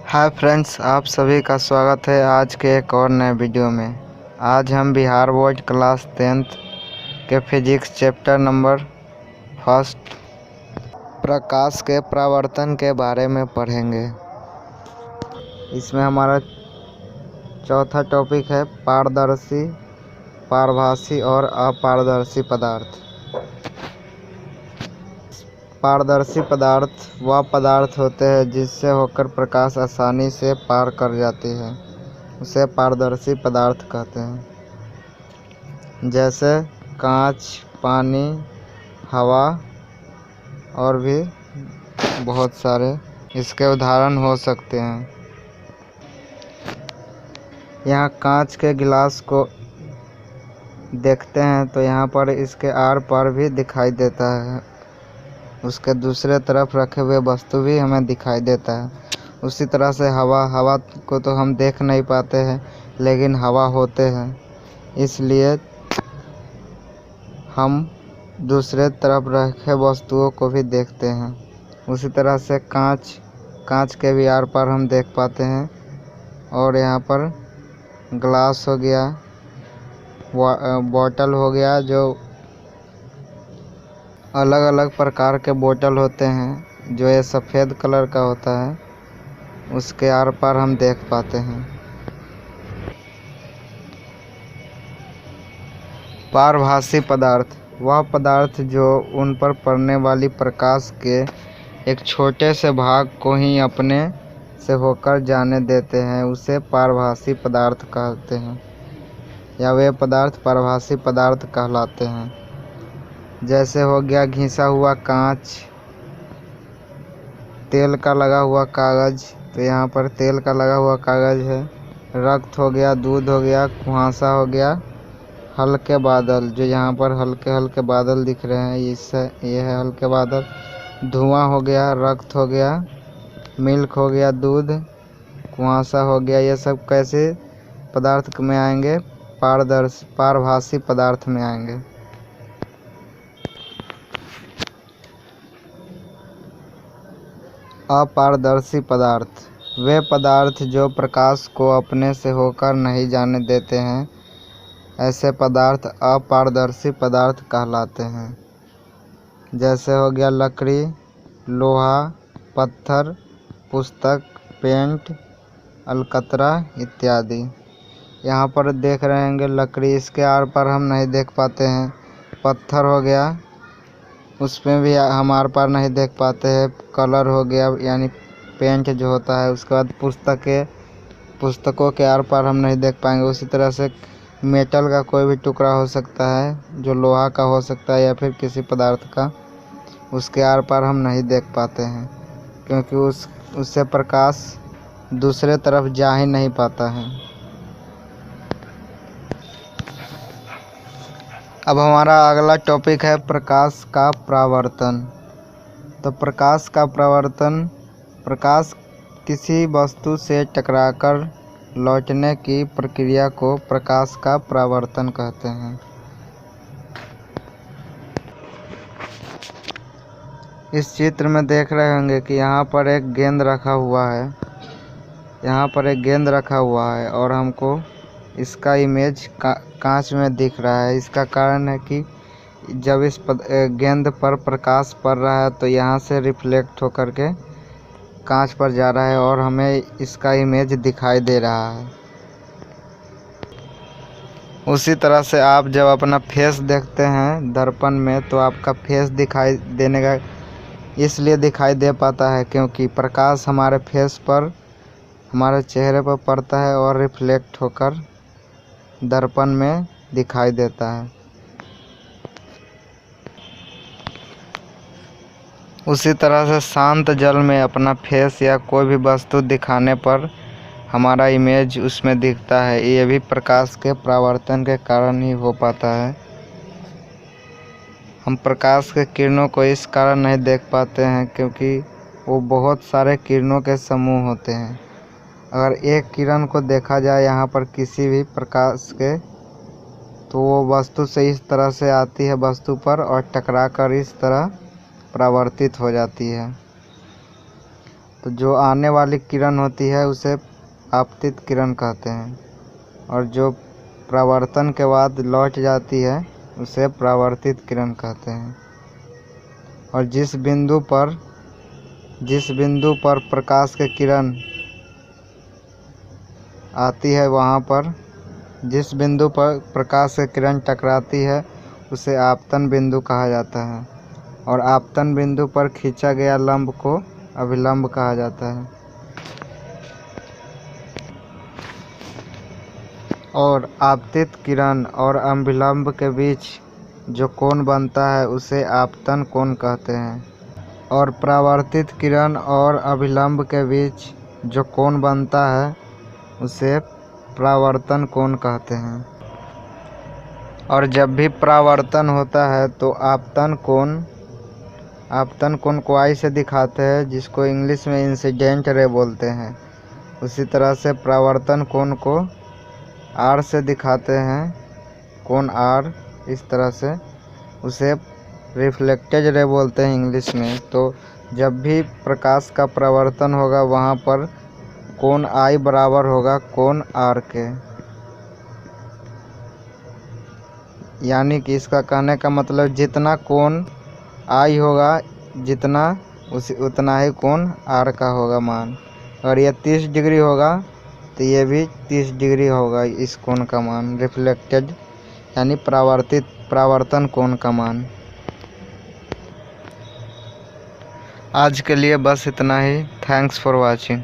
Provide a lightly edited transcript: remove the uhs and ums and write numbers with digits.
Hi friends, आप सभी का स्वागत है आज के एक और नए वीडियो में। आज हम बिहार बोर्ड क्लास 10th के फिजिक्स चैप्टर नंबर 1 प्रकाश के परावर्तन के बारे में पढ़ेंगे। इसमें हमारा चौथा टॉपिक है पारदर्शी, पारभासी और अपारदर्शी पदार्थ। पारदर्शी पदार्थ वह पदार्थ होते हैं जिससे होकर प्रकाश आसानी से पार कर जाती है, उसे पारदर्शी पदार्थ कहते हैं। जैसे कांच, पानी, हवा और भी बहुत सारे इसके उदाहरण हो सकते हैं। यहाँ कांच के गिलास को देखते हैं तो यहाँ पर इसके आर पार भी दिखाई देता है, उसके दूसरे तरफ रखे हुए वस्तु भी हमें दिखाई देता है। उसी तरह से हवा को तो हम देख नहीं पाते हैं, लेकिन हवा होते हैं, इसलिए हम दूसरे तरफ रखे वस्तुओं को भी देखते हैं। उसी तरह से कांच के भी आर पार हम देख पाते हैं। और यहाँ पर ग्लास हो गया, बॉटल हो गया, जो अलग अलग प्रकार के बोतल होते हैं, जो ये सफ़ेद कलर का होता है, उसके आर पार हम देख पाते हैं। पारभासी पदार्थ वह पदार्थ जो उन पर पड़ने वाली प्रकाश के एक छोटे से भाग को ही अपने से होकर जाने देते हैं, उसे पारभासी पदार्थ कहते हैं, या वे पदार्थ पारभासी पदार्थ कहलाते हैं। जैसे हो गया घिसा हुआ कांच, तेल का लगा हुआ कागज़, तो यहाँ पर तेल का लगा हुआ कागज़ है। रक्त हो गया, दूध हो गया, कुहासा हो गया, हल्के बादल, जो यहाँ पर हल्के हल्के बादल दिख रहे हैं, इससे ये है हल्के बादल। धुआं हो गया, रक्त हो गया, मिल्क हो गया, दूध, कुहासा हो गया। ये सब कैसे पदार्थ में आएंगे? पारभासी पदार्थ में आएंगे। अपारदर्शी पदार्थ वे पदार्थ जो प्रकाश को अपने से होकर नहीं जाने देते हैं, ऐसे पदार्थ अपारदर्शी पदार्थ कहलाते हैं। जैसे हो गया लकड़ी, लोहा, पत्थर, पुस्तक, पेंट, अलकतरा इत्यादि। यहाँ पर देख रहे होंगे लकड़ी, इसके आर पार हम नहीं देख पाते हैं। पत्थर हो गया, उसमें भी हम आर पार नहीं देख पाते हैं। कलर हो गया, यानी पेंट जो होता है। उसके बाद पुस्तकों के आर पार हम नहीं देख पाएंगे। उसी तरह से मेटल का कोई भी टुकड़ा हो सकता है, जो लोहा का हो सकता है या फिर किसी पदार्थ का, उसके आर पार हम नहीं देख पाते हैं, क्योंकि उससे प्रकाश दूसरे तरफ जा ही नहीं पाता है। अब हमारा अगला टॉपिक है प्रकाश का परावर्तन। तो प्रकाश का परावर्तन, प्रकाश किसी वस्तु से टकराकर लौटने की प्रक्रिया को प्रकाश का परावर्तन कहते हैं। इस चित्र में देख रहे होंगे कि यहाँ पर एक गेंद रखा हुआ है, यहाँ पर एक गेंद रखा हुआ है और हमको इसका इमेज कांच में दिख रहा है। इसका कारण है कि जब इस गेंद पर प्रकाश पड़ रहा है तो यहाँ से रिफ्लेक्ट होकर के कांच पर जा रहा है और हमें इसका इमेज दिखाई दे रहा है। उसी तरह से आप जब अपना फेस देखते हैं दर्पण में, तो आपका फेस दिखाई देने का इसलिए दिखाई दे पाता है क्योंकि प्रकाश हमारे फेस पर, हमारे चेहरे पर पड़ता है और रिफ्लेक्ट होकर दर्पण में दिखाई देता है। उसी तरह से शांत जल में अपना फेस या कोई भी वस्तु दिखाने पर हमारा इमेज उसमें दिखता है। ये भी प्रकाश के परावर्तन के कारण ही हो पाता है। हम प्रकाश के किरणों को इस कारण नहीं देख पाते हैं क्योंकि वो बहुत सारे किरणों के समूह होते हैं। अगर एक किरण को देखा जाए यहाँ पर किसी भी प्रकाश के, तो वो वस्तु से इस तरह से आती है वस्तु पर और टकरा कर इस तरह परावर्तित हो जाती है। तो जो आने वाली किरण होती है उसे आपतित किरण कहते हैं, और जो परावर्तन के बाद लौट जाती है उसे परावर्तित किरण कहते हैं। और जिस बिंदु पर प्रकाश की किरण आती है, वहाँ पर जिस बिंदु पर प्रकाश की किरण टकराती है उसे आपतन बिंदु कहा जाता है, और आपतन बिंदु पर खींचा गया लंब को अभिलंब कहा जाता है। और आपतित किरण और अभिलंब के बीच जो कोण बनता है उसे आपतन कोण कहते हैं, और परावर्तित किरण और अभिलंब के बीच जो कोण बनता है उसे परावर्तन कोण कहते हैं। और जब भी परावर्तन होता है तो आपतन कोण को आई से दिखाते हैं, जिसको इंग्लिश में इंसिडेंट रे बोलते हैं। उसी तरह से परावर्तन कोण को आर से दिखाते हैं, कोण आर, इस तरह से उसे रिफ्लेक्टेड रे बोलते हैं इंग्लिश में। तो जब भी प्रकाश का परावर्तन होगा वहाँ पर कोण आई बराबर होगा कोण आर के। यानी कि इसका कहने का मतलब जितना कोण आई होगा उतना ही कोण आर का होगा मान। और यह 30 डिग्री होगा तो ये भी 30 डिग्री होगा इस कोण का मान, रिफ्लेक्टेड यानी परावर्तन कोण का मान। आज के लिए बस इतना ही। Thanks for watching.